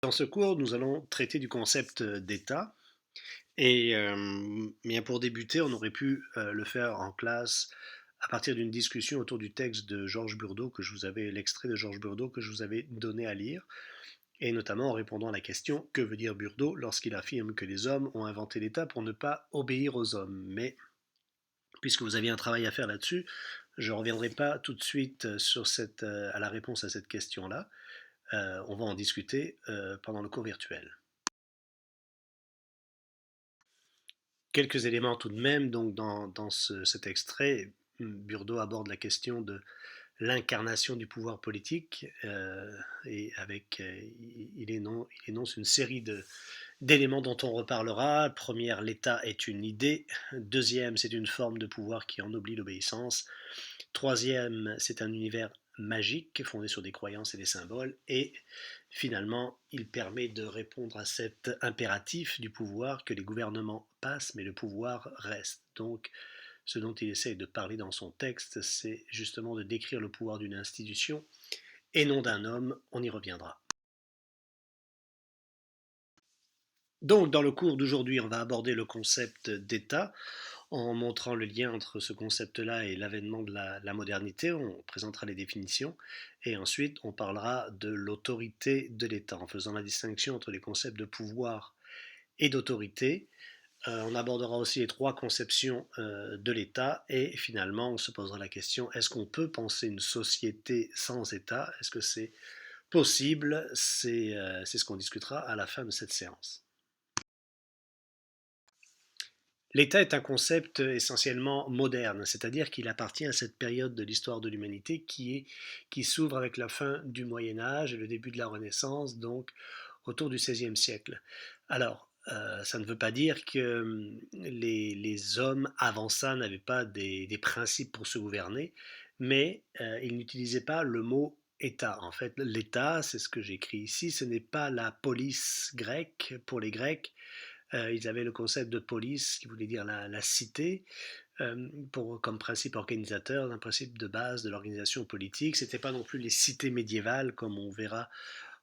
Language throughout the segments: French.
Dans ce cours, nous allons traiter du concept d'État. Et bien pour débuter, on aurait pu le faire en classe à partir d'une discussion autour du texte de Georges Burdeau l'extrait de Georges Burdeau que je vous avais donné à lire, et notamment en répondant à la question que veut dire Burdeau lorsqu'il affirme que les hommes ont inventé l'État pour ne pas obéir aux hommes. Mais puisque vous aviez un travail à faire là-dessus, je ne reviendrai pas tout de suite à la réponse à cette question-là. On va en discuter pendant le cours virtuel. Quelques éléments tout de même, donc dans cet extrait, Burdeau aborde la question de l'incarnation du pouvoir politique et il énonce une série d'éléments dont on reparlera. Première, l'État est une idée. Deuxième, c'est une forme de pouvoir qui en oublie l'obéissance. Troisième, c'est un univers magique fondé sur des croyances et des symboles. Et finalement, il permet de répondre à cet impératif du pouvoir que les gouvernements passent, mais le pouvoir reste. Donc, ce dont il essaye de parler dans son texte, c'est justement de décrire le pouvoir d'une institution et non d'un homme. On y reviendra. Donc, dans le cours d'aujourd'hui, on va aborder le concept d'État en montrant le lien entre ce concept-là et l'avènement de la modernité. On présentera les définitions et ensuite on parlera de l'autorité de l'État en faisant la distinction entre les concepts de pouvoir et d'autorité. On abordera aussi les trois conceptions de l'État et finalement on se posera la question, est-ce qu'on peut penser une société sans État? Est-ce que c'est possible? C'est ce qu'on discutera à la fin de cette séance. L'État est un concept essentiellement moderne, c'est-à-dire qu'il appartient à cette période de l'histoire de l'humanité qui s'ouvre avec la fin du Moyen Âge et le début de la Renaissance, donc autour du XVIe siècle. Alors, ça ne veut pas dire que les hommes avant ça n'avaient pas des principes pour se gouverner, mais ils n'utilisaient pas le mot État. En fait, l'État, c'est ce que j'écris ici, ce n'est pas la police grecque pour les Grecs. Ils avaient le concept de police qui voulait dire la cité comme principe organisateur, un principe de base de l'organisation politique. C'était pas non plus les cités médiévales comme on verra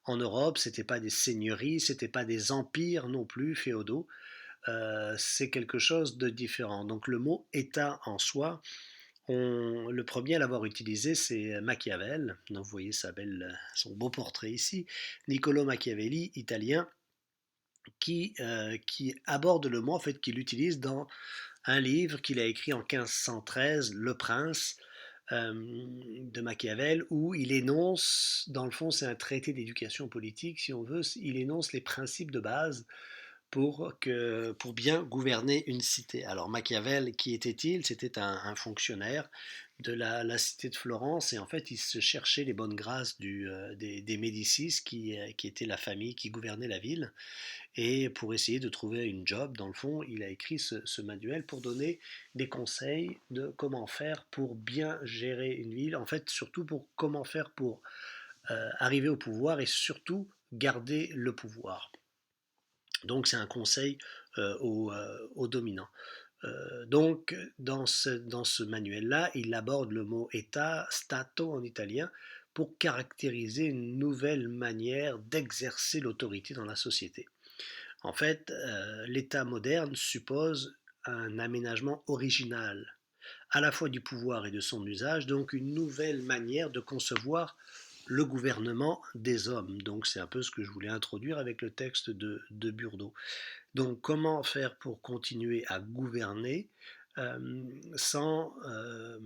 en Europe, c'était pas des seigneuries, c'était pas des empires non plus féodaux. C'est quelque chose de différent. Donc le mot État en soi, le premier à l'avoir utilisé, c'est Machiavel. Donc vous voyez son beau portrait ici. Niccolò Machiavelli, italien, qui aborde le mot, en fait, qu'il utilise dans un livre qu'il a écrit en 1513, Le Prince de Machiavel, où il énonce, dans le fond, c'est un traité d'éducation politique, si on veut, il énonce les principes de base pour bien gouverner une cité. Alors Machiavel, qui était-il? C'était un fonctionnaire de la cité de Florence et en fait il se cherchait les bonnes grâces des Médicis qui était la famille qui gouvernait la ville et pour essayer de trouver une job, dans le fond, il a écrit ce manuel pour donner des conseils de comment faire pour bien gérer une ville, en fait surtout pour comment faire pour arriver au pouvoir et surtout garder le pouvoir. Donc c'est un conseil aux dominants. Donc dans ce manuel-là, il aborde le mot État, Stato en italien, pour caractériser une nouvelle manière d'exercer l'autorité dans la société. En fait, l'État moderne suppose un aménagement original, à la fois du pouvoir et de son usage, donc une nouvelle manière de concevoir le gouvernement des hommes. Donc c'est un peu ce que je voulais introduire avec le texte de Burdeau. Donc comment faire pour continuer à gouverner euh, sans, euh,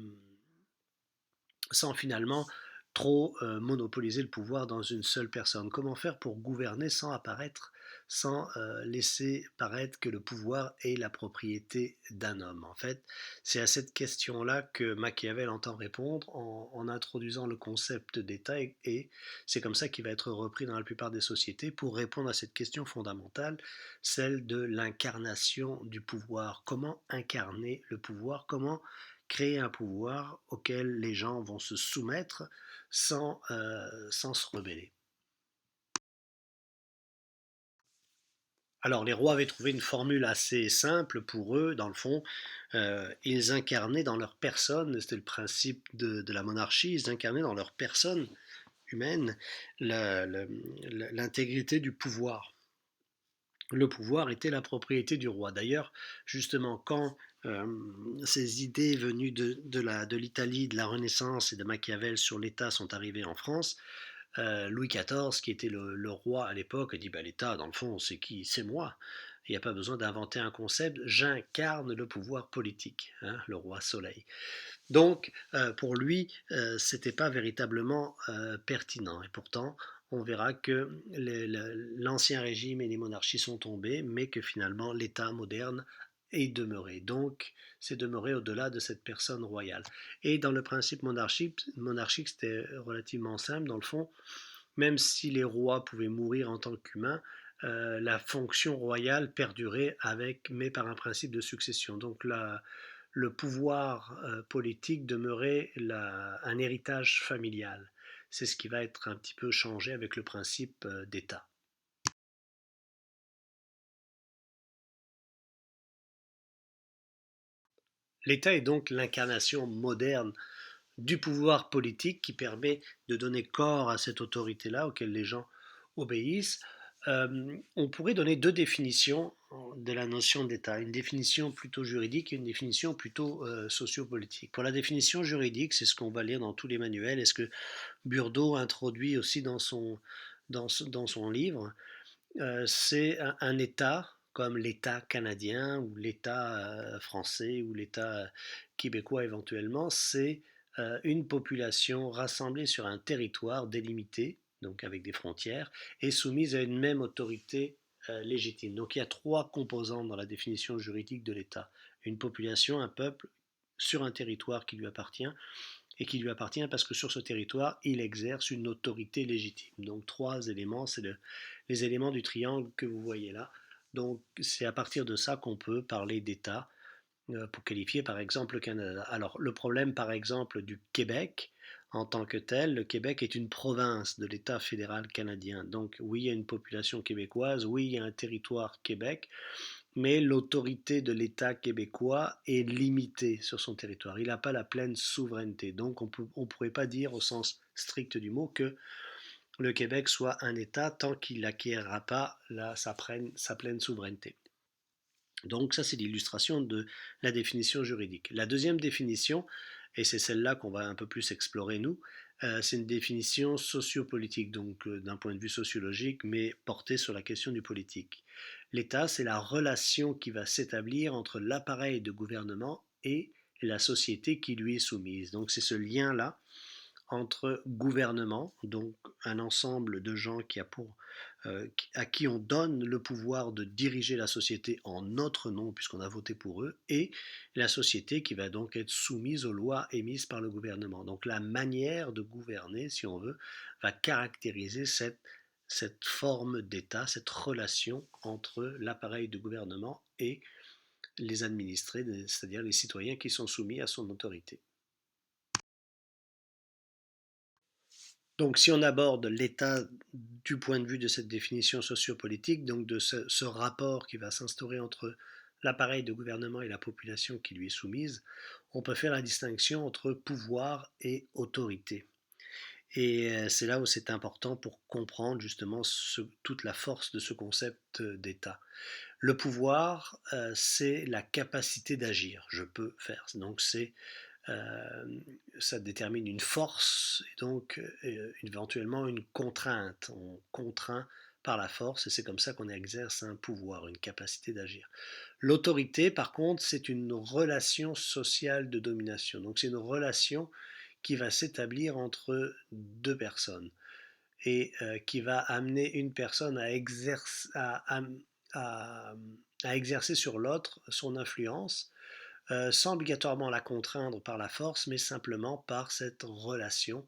sans finalement trop monopoliser le pouvoir dans une seule personne. Comment faire pour gouverner sans laisser paraître que le pouvoir est la propriété d'un homme? En fait, c'est à cette question-là que Machiavel entend répondre en introduisant le concept d'État et c'est comme ça qu'il va être repris dans la plupart des sociétés pour répondre à cette question fondamentale, celle de l'incarnation du pouvoir. Comment incarner le pouvoir? Comment créer un pouvoir auquel les gens vont se soumettre sans se rebeller. Alors les rois avaient trouvé une formule assez simple pour eux, dans le fond, ils incarnaient dans leur personne, c'était le principe de la monarchie, ils incarnaient dans leur personne humaine l'intégrité du pouvoir. Le pouvoir était la propriété du roi. D'ailleurs, justement, quand euh, ces idées venues de l'Italie, de la Renaissance et de Machiavel sur l'État sont arrivées en France, Louis XIV, qui était le roi à l'époque, a dit bah, l'État, dans le fond, c'est qui? C'est moi. Il n'y a pas besoin d'inventer un concept, j'incarne le pouvoir politique, hein, le roi Soleil. Donc, pour lui, c'était pas véritablement pertinent. Et pourtant, on verra que l'ancien régime et les monarchies sont tombés, mais que finalement l'État moderne est demeuré. Donc, c'est demeuré au-delà de cette personne royale. Et dans le principe monarchique, c'était relativement simple. Dans le fond, même si les rois pouvaient mourir en tant qu'humains, la fonction royale perdurait avec, mais par un principe de succession. Donc le pouvoir politique demeurait un héritage familial. C'est ce qui va être un petit peu changé avec le principe d'État. L'État est donc l'incarnation moderne du pouvoir politique qui permet de donner corps à cette autorité-là auquel les gens obéissent. On pourrait donner deux définitions de la notion d'État, une définition plutôt juridique et une définition plutôt sociopolitique. Pour la définition juridique, c'est ce qu'on va lire dans tous les manuels, et ce que Burdeau introduit aussi dans son livre, c'est un État comme l'État canadien ou l'État français ou l'État québécois éventuellement, c'est une population rassemblée sur un territoire délimité, donc avec des frontières, et soumise à une même autorité légitime. Donc il y a trois composantes dans la définition juridique de l'État. Une population, un peuple, sur un territoire qui lui appartient, et qui lui appartient parce que sur ce territoire, il exerce une autorité légitime. Donc trois éléments, c'est les éléments du triangle que vous voyez là. Donc c'est à partir de ça qu'on peut parler d'État pour qualifier par exemple le Canada. Alors le problème par exemple du Québec en tant que tel, le Québec est une province de l'État fédéral canadien. Donc oui, il y a une population québécoise, oui, il y a un territoire Québec, mais l'autorité de l'État québécois est limitée sur son territoire. Il n'a pas la pleine souveraineté. Donc on ne pourrait pas dire au sens strict du mot que le Québec soit un État tant qu'il n'acquérera pas sa pleine souveraineté. Donc ça, c'est l'illustration de la définition juridique. La deuxième définition, et c'est celle-là qu'on va un peu plus explorer nous, c'est une définition sociopolitique, donc d'un point de vue sociologique, mais portée sur la question du politique. L'État, c'est la relation qui va s'établir entre l'appareil de gouvernement et la société qui lui est soumise. Donc c'est ce lien-là entre gouvernement, donc un ensemble de gens à qui on donne le pouvoir de diriger la société en notre nom, puisqu'on a voté pour eux, et la société qui va donc être soumise aux lois émises par le gouvernement. Donc la manière de gouverner, si on veut, va caractériser cette forme d'État, cette relation entre l'appareil de gouvernement et les administrés, c'est-à-dire les citoyens qui sont soumis à son autorité. Donc, si on aborde l'État du point de vue de cette définition sociopolitique, donc de ce rapport qui va s'instaurer entre l'appareil de gouvernement et la population qui lui est soumise, on peut faire la distinction entre pouvoir et autorité. Et c'est là où c'est important pour comprendre justement toute la force de ce concept d'État. Le pouvoir, c'est la capacité d'agir. Je peux faire. Donc c'est ça détermine une force et donc éventuellement une contrainte. On contraint par la force et c'est comme ça qu'on exerce un pouvoir, une capacité d'agir. L'autorité, par contre, c'est une relation sociale de domination. Donc c'est une relation qui va s'établir entre deux personnes et qui va amener une personne à, à exercer sur l'autre son influence sans obligatoirement la contraindre par la force, mais simplement par cette relation,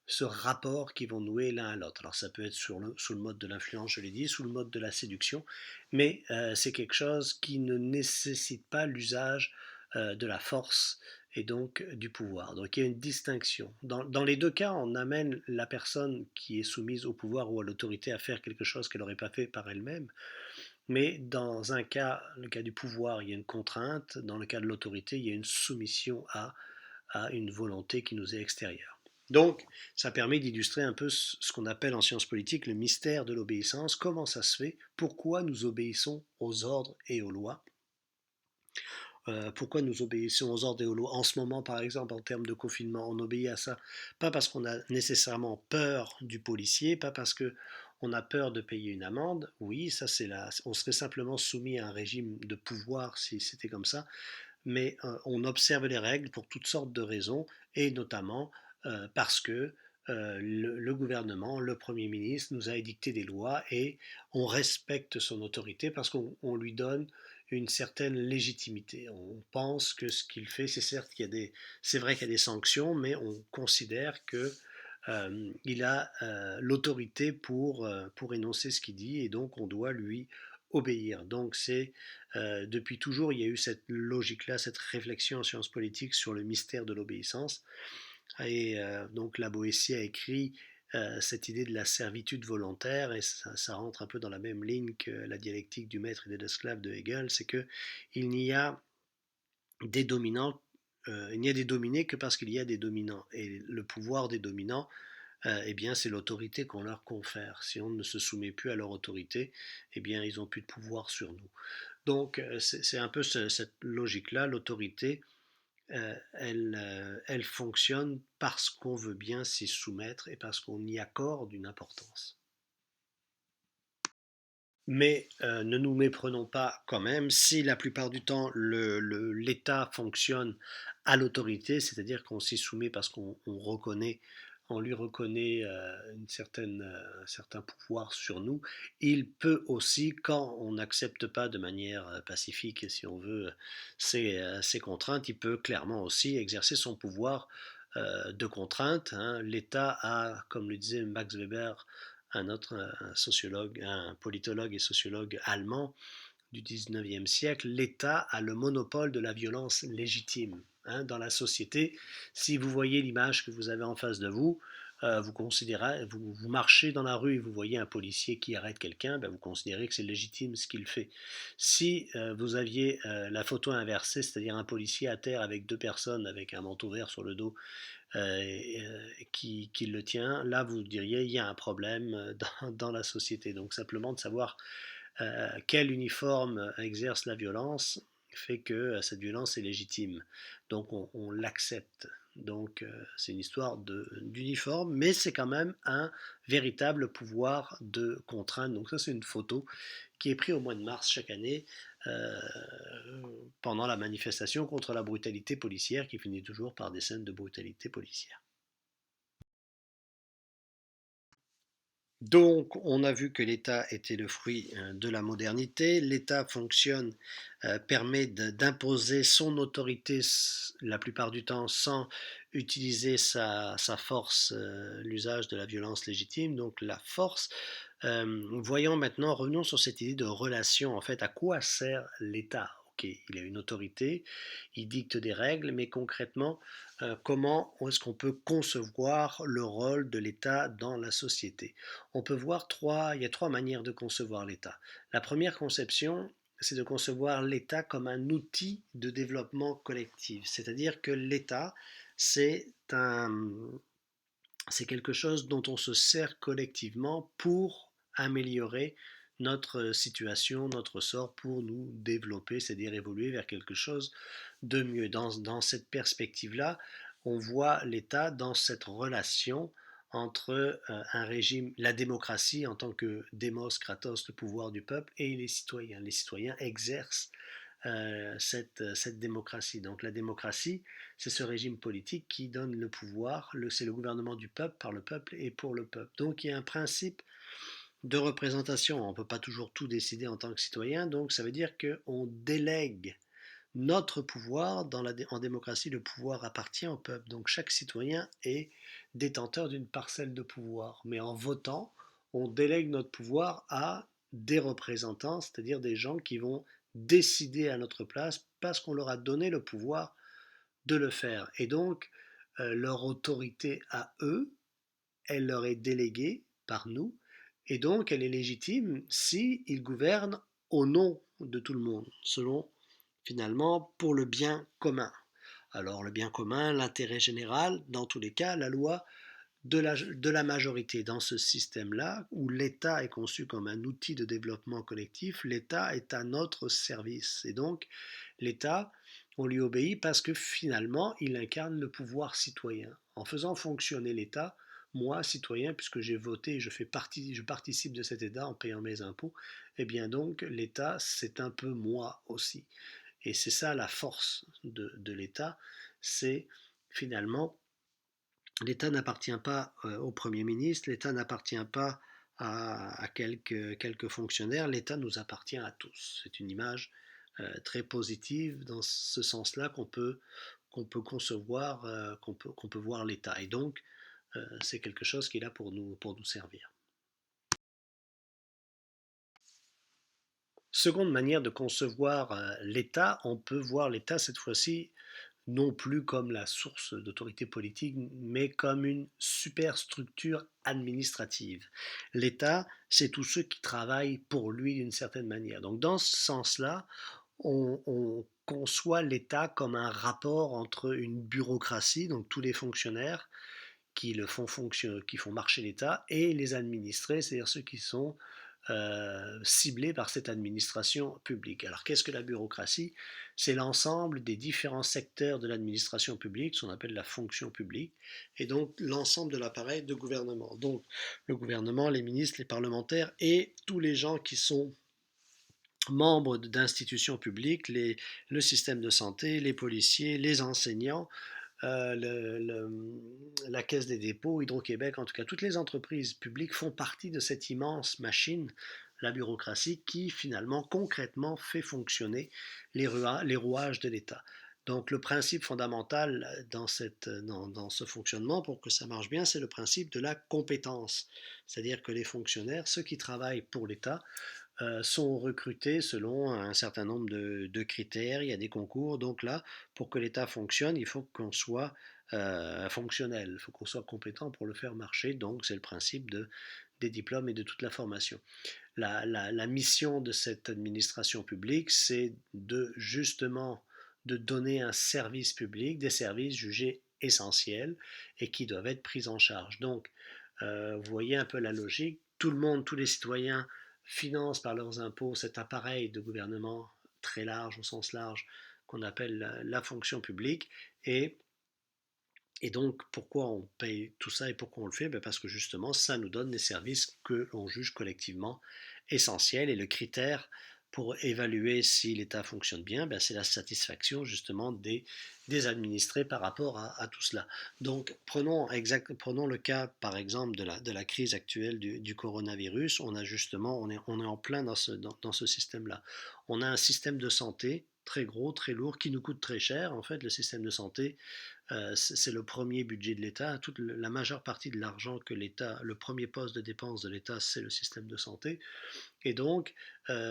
ce rapport qu'ils vont nouer l'un à l'autre. Alors ça peut être sous le mode de l'influence, je l'ai dit, sous le mode de la séduction, mais c'est quelque chose qui ne nécessite pas l'usage de la force et donc du pouvoir. Donc il y a une distinction. Dans les deux cas, on amène la personne qui est soumise au pouvoir ou à l'autorité à faire quelque chose qu'elle n'aurait pas fait par elle-même, mais dans un cas, le cas du pouvoir, il y a une contrainte. Dans le cas de l'autorité, il y a une soumission à une volonté qui nous est extérieure. Donc, ça permet d'illustrer un peu ce qu'on appelle en sciences politiques le mystère de l'obéissance. Comment ça se fait? Pourquoi nous obéissons aux ordres et aux lois? Pourquoi nous obéissons aux ordres et aux lois? En ce moment, par exemple, en termes de confinement, on obéit à ça, pas parce qu'on a nécessairement peur du policier, pas parce que on a peur de payer une amende. Oui, ça c'est là. On serait simplement soumis à un régime de pouvoir si c'était comme ça, mais on observe les règles pour toutes sortes de raisons, et notamment parce que le gouvernement, le Premier ministre nous a édicté des lois et on respecte son autorité parce qu'on lui donne une certaine légitimité. On pense que ce qu'il fait, c'est certes c'est vrai qu'il y a des sanctions, mais on considère que il a l'autorité pour énoncer ce qu'il dit et donc on doit lui obéir. Donc c'est depuis toujours, il y a eu cette logique-là, cette réflexion en sciences politiques sur le mystère de l'obéissance. Et donc la Boétie a écrit cette idée de la servitude volontaire, et ça rentre un peu dans la même ligne que la dialectique du maître et de l'esclave de Hegel, c'est que il n'y a des dominants, il n'y a des dominés que parce qu'il y a des dominants. Et le pouvoir des dominants, eh bien, c'est l'autorité qu'on leur confère. Si on ne se soumet plus à leur autorité, eh bien, ils n'ont plus de pouvoir sur nous. Donc, c'est un peu cette logique-là. L'autorité, elle fonctionne parce qu'on veut bien s'y soumettre et parce qu'on y accorde une importance. Mais ne nous méprenons pas quand même, si la plupart du temps l'État fonctionne à l'autorité, c'est-à-dire qu'on s'y soumet parce qu'on reconnaît, on lui reconnaît un certain pouvoir sur nous, il peut aussi, quand on n'accepte pas de manière pacifique, si on veut, ces contraintes, il peut clairement aussi exercer son pouvoir de contrainte, hein. L'État a, comme le disait Max Weber, un autre un sociologue, un politologue et sociologue allemand du 19e siècle, l'État a le monopole de la violence légitime. Hein, dans la société, si vous voyez l'image que vous avez en face de vous, vous considérez, vous marchez dans la rue et vous voyez un policier qui arrête quelqu'un, ben vous considérez que c'est légitime ce qu'il fait. Si vous aviez la photo inversée, c'est-à-dire un policier à terre avec deux personnes avec un manteau vert sur le dos qui le tient, là vous diriez il y a un problème dans la société. Donc simplement de savoir quel uniforme exerce la violence fait que cette violence est légitime. Donc on l'accepte. Donc c'est une histoire d'uniforme, mais c'est quand même un véritable pouvoir de contrainte. Donc ça c'est une photo qui est prise au mois de mars chaque année euh, pendant la manifestation contre la brutalité policière qui finit toujours par des scènes de brutalité policière. Donc, on a vu que l'État était le fruit de la modernité. L'État fonctionne, permet d'imposer son autorité la plupart du temps sans utiliser sa force, l'usage de la violence légitime, donc la force. Voyons maintenant, revenons sur cette idée de relation. En fait, à quoi sert l'État? Ok, il a une autorité, il dicte des règles, mais concrètement, comment est-ce qu'on peut concevoir le rôle de l'État dans la société? On peut voir il y a trois manières de concevoir l'État. La première conception, c'est de concevoir l'État comme un outil de développement collectif, c'est-à-dire que l'État, c'est c'est quelque chose dont on se sert collectivement pour améliorer notre situation, notre sort, pour nous développer, c'est-à-dire évoluer vers quelque chose de mieux. Dans cette perspective-là, on voit l'État dans cette relation entre un régime, la démocratie en tant que démos, kratos, le pouvoir du peuple, et les citoyens. Les citoyens exercent cette démocratie. Donc la démocratie, c'est ce régime politique qui donne le pouvoir, c'est le gouvernement du peuple, par le peuple et pour le peuple. Donc il y a un principe de représentation. On ne peut pas toujours tout décider en tant que citoyen, donc ça veut dire qu'on délègue notre pouvoir. En démocratie, le pouvoir appartient au peuple. Donc chaque citoyen est détenteur d'une parcelle de pouvoir. Mais en votant, on délègue notre pouvoir à des représentants, c'est-à-dire des gens qui vont décider à notre place parce qu'on leur a donné le pouvoir de le faire. Et donc, leur autorité à eux, elle leur est déléguée par nous, et donc elle est légitime si ils gouvernent au nom de tout le monde, selon finalement pour le bien commun. Alors le bien commun, l'intérêt général, dans tous les cas, la loi de la majorité. Dans ce système-là, où l'État est conçu comme un outil de développement collectif, l'État est à notre service. Et donc, l'État, on lui obéit parce que finalement, il incarne le pouvoir citoyen. En faisant fonctionner l'État, moi, citoyen, puisque j'ai voté, je participe de cet État en payant mes impôts, et bien donc l'État, c'est un peu moi aussi. Et c'est ça la force de l'État, c'est finalement l'État n'appartient pas au Premier ministre, l'État n'appartient pas à quelques fonctionnaires, l'État nous appartient à tous. C'est une image très positive dans ce sens-là qu'on peut concevoir, qu'on peut voir l'État. Et donc, c'est quelque chose qui est là pour nous servir. Seconde manière de concevoir l'État, on peut voir l'État cette fois-ci non plus comme la source d'autorité politique, mais comme une superstructure administrative. L'État, c'est tous ceux qui travaillent pour lui d'une certaine manière. Donc dans ce sens-là, on conçoit l'État comme un rapport entre une bureaucratie, donc tous les fonctionnaires qui font marcher l'État, et les administrés, c'est-à-dire ceux qui sont ciblés par cette administration publique. Alors qu'est-ce que la bureaucratie? C'est l'ensemble des différents secteurs de l'administration publique, ce qu'on appelle la fonction publique, et donc l'ensemble de l'appareil de gouvernement. Donc le gouvernement, les ministres, les parlementaires et tous les gens qui sont membres d'institutions publiques, le système de santé, les policiers, les enseignants, la Caisse des dépôts, Hydro-Québec, en tout cas toutes les entreprises publiques font partie de cette immense machine, la bureaucratie, qui finalement concrètement fait fonctionner les rouages de l'État. Donc le principe fondamental dans ce fonctionnement, pour que ça marche bien, c'est le principe de la compétence. C'est-à-dire que les fonctionnaires, ceux qui travaillent pour l'État, sont recrutés selon un certain nombre de critères, il y a des concours. Donc là, pour que l'État fonctionne, il faut qu'on soit fonctionnel, il faut qu'on soit compétent pour le faire marcher. Donc c'est le principe des diplômes et de toute la formation. La mission de cette administration publique, c'est justement de donner un service public, des services jugés essentiels et qui doivent être pris en charge. Donc, vous voyez un peu la logique. Tout le monde, tous les citoyens financent par leurs impôts cet appareil de gouvernement très large, au sens large, qu'on appelle la fonction publique. Et donc, pourquoi on paye tout ça et pourquoi on le fait? Parce que justement, ça nous donne des services que l'on juge collectivement essentiels. Et le critère pour évaluer si l'État fonctionne bien, c'est la satisfaction justement des administrés par rapport à tout cela. Donc, prenons le cas, par exemple, de la crise actuelle du coronavirus. On est en plein dans ce système-là. On a un système de santé très gros, très lourd, qui nous coûte très cher. En fait, le système de santé, c'est le premier budget de l'État. Toute la majeure partie de l'argent que l'État, le premier poste de dépense de l'État, c'est le système de santé. Et donc,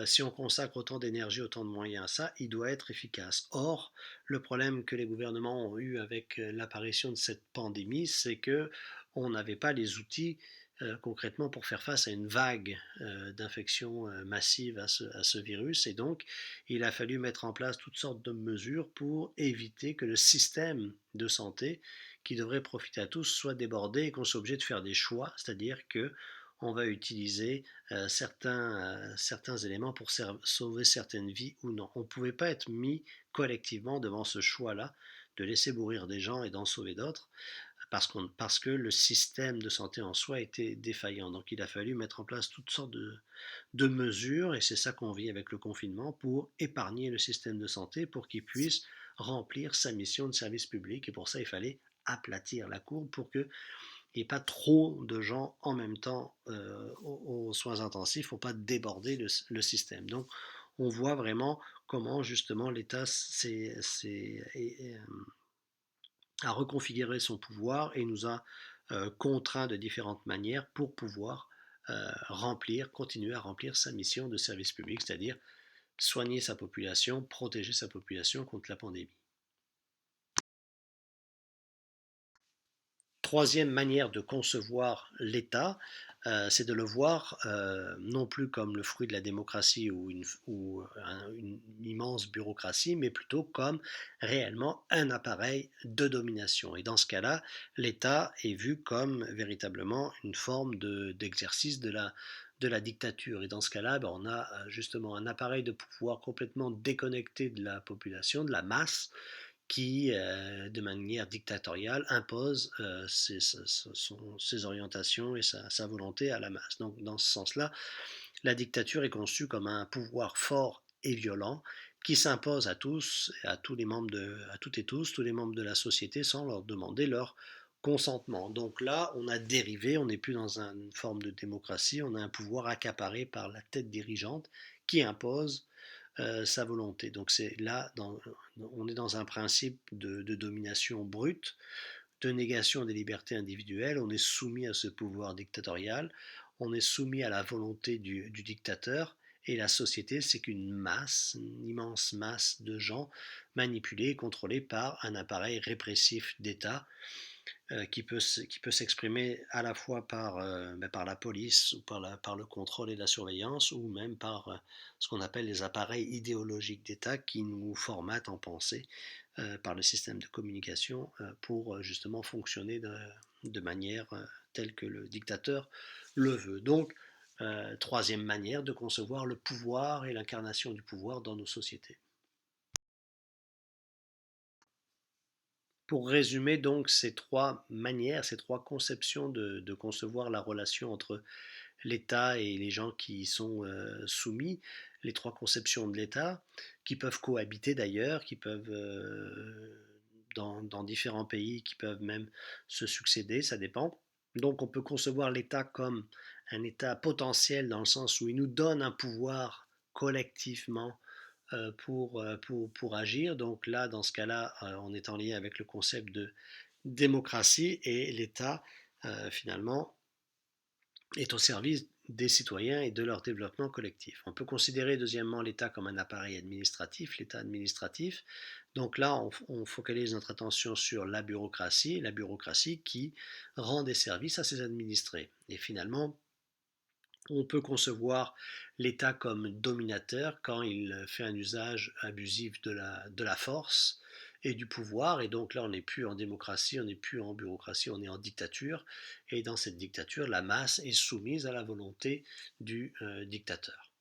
si on consacre autant d'énergie, autant de moyens à ça, il doit être efficace. Or, le problème que les gouvernements ont eu avec l'apparition de cette pandémie, c'est que on n'avait pas les outils concrètement pour faire face à une vague d'infection massive à ce virus. Et donc, il a fallu mettre en place toutes sortes de mesures pour éviter que le système de santé, qui devrait profiter à tous, soit débordé et qu'on soit obligé de faire des choix, c'est-à-dire que on va utiliser certains éléments pour sauver certaines vies ou non. On ne pouvait pas être mis collectivement devant ce choix-là de laisser mourir des gens et d'en sauver d'autres parce que le système de santé en soi était défaillant. Donc il a fallu mettre en place toutes sortes de mesures, et c'est ça qu'on vit avec le confinement, pour épargner le système de santé pour qu'il puisse remplir sa mission de service public. Et pour ça, il fallait aplatir la courbe pour que et pas trop de gens en même temps aux soins intensifs, il ne faut pas déborder le système. Donc on voit vraiment comment justement l'État a reconfiguré son pouvoir et nous a contraints de différentes manières pour pouvoir continuer à remplir sa mission de service public, c'est-à-dire soigner sa population, protéger sa population contre la pandémie. Troisième manière de concevoir l'État, c'est de le voir non plus comme le fruit de la démocratie une immense bureaucratie, mais plutôt comme réellement un appareil de domination. Et dans ce cas-là, l'État est vu comme véritablement une forme d'exercice de la dictature. Et dans ce cas-là, ben, on a justement un appareil de pouvoir complètement déconnecté de la population, de la masse, qui, de manière dictatoriale, impose ses orientations et sa volonté à la masse. Donc, dans ce sens-là, la dictature est conçue comme un pouvoir fort et violent qui s'impose à tous, à tous les membres à toutes et tous les membres de la société sans leur demander leur consentement. Donc là, on a dérivé, on n'est plus dans une forme de démocratie, on a un pouvoir accaparé par la tête dirigeante qui impose sa volonté. Donc c'est là, on est dans un principe de domination brute, de négation des libertés individuelles, on est soumis à ce pouvoir dictatorial, on est soumis à la volonté du dictateur, et la société, c'est qu'une masse, une immense masse de gens manipulés et contrôlés par un appareil répressif d'État qui peut s'exprimer à la fois par la police ou par le contrôle et la surveillance ou même par ce qu'on appelle les appareils idéologiques d'État qui nous formatent en pensée par le système de communication pour justement fonctionner de manière telle que le dictateur le veut. Donc, troisième manière de concevoir le pouvoir et l'incarnation du pouvoir dans nos sociétés. Pour résumer donc ces trois manières, ces trois conceptions de concevoir la relation entre l'État et les gens qui y sont soumis, les trois conceptions de l'État, qui peuvent cohabiter d'ailleurs, qui peuvent, dans différents pays, qui peuvent même se succéder, ça dépend. Donc on peut concevoir l'État comme un État potentiel dans le sens où il nous donne un pouvoir collectivement pour agir. Donc là, dans ce cas-là, on est en lien avec le concept de démocratie et l'État, finalement, est au service des citoyens et de leur développement collectif. On peut considérer deuxièmement l'État comme un appareil administratif, l'État administratif. Donc là, on focalise notre attention sur la bureaucratie qui rend des services à ses administrés. Et finalement, on peut concevoir l'État comme dominateur quand il fait un usage abusif de la force et du pouvoir. Et donc là, on n'est plus en démocratie, on n'est plus en bureaucratie, on est en dictature. Et dans cette dictature, la masse est soumise à la volonté du dictateur.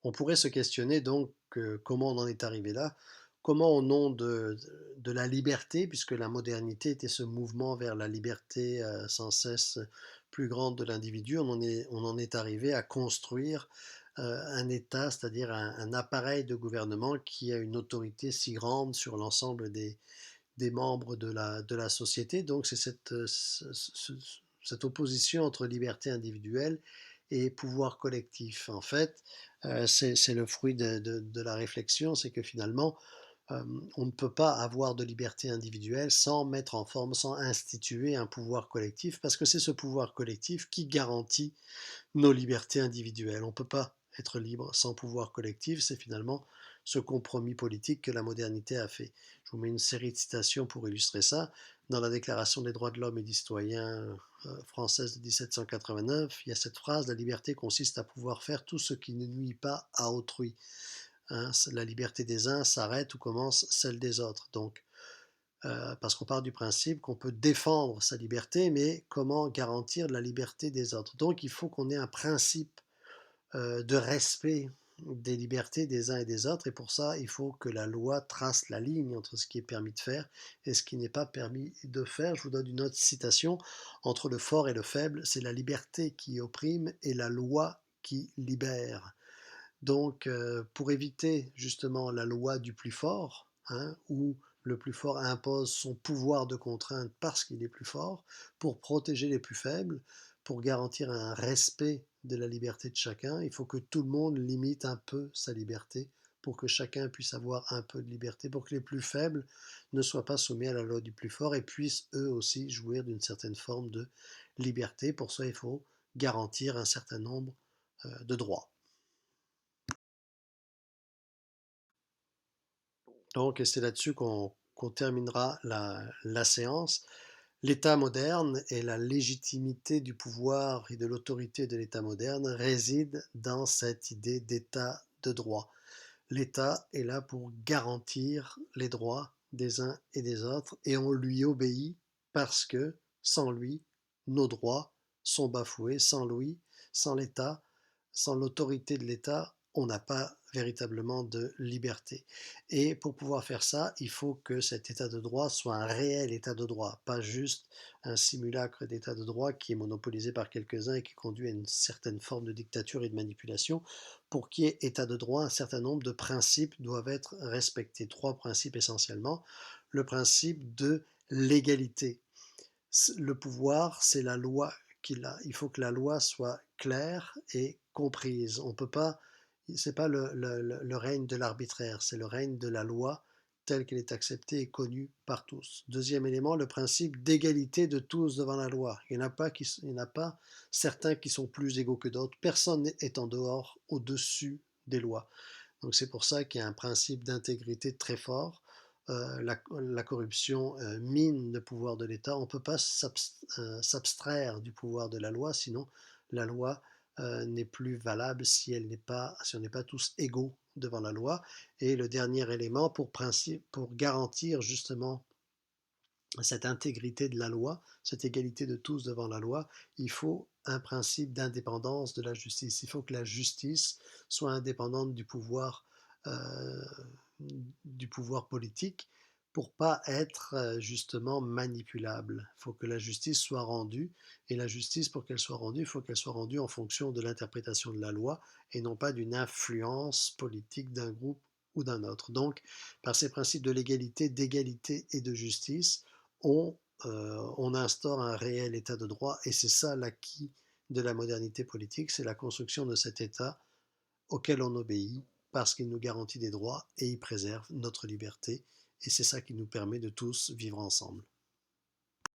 On pourrait se questionner donc comment on en est arrivé là, comment au nom de la liberté, puisque la modernité était ce mouvement vers la liberté sans cesse plus grande de l'individu, on en est arrivé à construire un État, c'est-à-dire un appareil de gouvernement qui a une autorité si grande sur l'ensemble des membres de la société. Donc c'est cette opposition entre liberté individuelle et pouvoir collectif. En fait, c'est le fruit de la réflexion, c'est que finalement, on ne peut pas avoir de liberté individuelle sans mettre en forme, sans instituer un pouvoir collectif, parce que c'est ce pouvoir collectif qui garantit nos libertés individuelles. On ne peut pas être libre sans pouvoir collectif, c'est finalement ce compromis politique que la modernité a fait. Je vous mets une série de citations pour illustrer ça. Dans la Déclaration des droits de l'homme et du citoyen française de 1789, il y a cette phrase: la liberté consiste à pouvoir faire tout ce qui ne nuit pas à autrui. Hein, la liberté des uns s'arrête où commence celle des autres. Donc, parce qu'on part du principe qu'on peut défendre sa liberté, mais comment garantir la liberté des autres? Donc, il faut qu'on ait un principe de respect des libertés des uns et des autres, et pour ça, il faut que la loi trace la ligne entre ce qui est permis de faire et ce qui n'est pas permis de faire. Je vous donne une autre citation: entre le fort et le faible, c'est la liberté qui opprime et la loi qui libère. Donc, pour éviter justement la loi du plus fort, hein, où le plus fort impose son pouvoir de contrainte parce qu'il est plus fort, pour protéger les plus faibles, pour garantir un respect de la liberté de chacun, il faut que tout le monde limite un peu sa liberté pour que chacun puisse avoir un peu de liberté, pour que les plus faibles ne soient pas soumis à la loi du plus fort et puissent eux aussi jouir d'une certaine forme de liberté. Pour ça, il faut garantir un certain nombre de droits. Donc, et c'est là-dessus qu'on terminera la séance. L'État moderne et la légitimité du pouvoir et de l'autorité de l'État moderne résident dans cette idée d'État de droit. L'État est là pour garantir les droits des uns et des autres et on lui obéit parce que sans lui, nos droits sont bafoués. Sans lui, sans l'État, sans l'autorité de l'État, on n'a pas véritablement de liberté. Et pour pouvoir faire ça, il faut que cet état de droit soit un réel état de droit, pas juste un simulacre d'état de droit qui est monopolisé par quelques-uns et qui conduit à une certaine forme de dictature et de manipulation. Pour qu'il y ait état de droit, un certain nombre de principes doivent être respectés. Trois principes essentiellement. Le principe de l'égalité. Le pouvoir, c'est la loi qu'il a. Il faut que la loi soit claire et comprise. On peut pas, c'est pas le règne de l'arbitraire, c'est le règne de la loi telle qu'elle est acceptée et connue par tous. Deuxième élément, le principe d'égalité de tous devant la loi. Il n'y en a pas certains qui sont plus égaux que d'autres. Personne n'est en dehors, au-dessus des lois. Donc c'est pour ça qu'il y a un principe d'intégrité très fort. La corruption mine le pouvoir de l'État. On ne peut pas s'abstraire du pouvoir de la loi, sinon la loi n'est plus valable si on n'est pas tous égaux devant la loi. Et le dernier élément pour garantir justement cette intégrité de la loi, cette égalité de tous devant la loi, il faut un principe d'indépendance de la justice. Il faut que la justice soit indépendante euh, du pouvoir politique pour pas être justement manipulable. Il faut que la justice soit rendue, et la justice, pour qu'elle soit rendue, il faut qu'elle soit rendue en fonction de l'interprétation de la loi et non pas d'une influence politique d'un groupe ou d'un autre. Donc, par ces principes de l'égalité, d'égalité et de justice, on instaure un réel état de droit et c'est ça l'acquis de la modernité politique, c'est la construction de cet état auquel on obéit parce qu'il nous garantit des droits et il préserve notre liberté et c'est ça qui nous permet de tous vivre ensemble.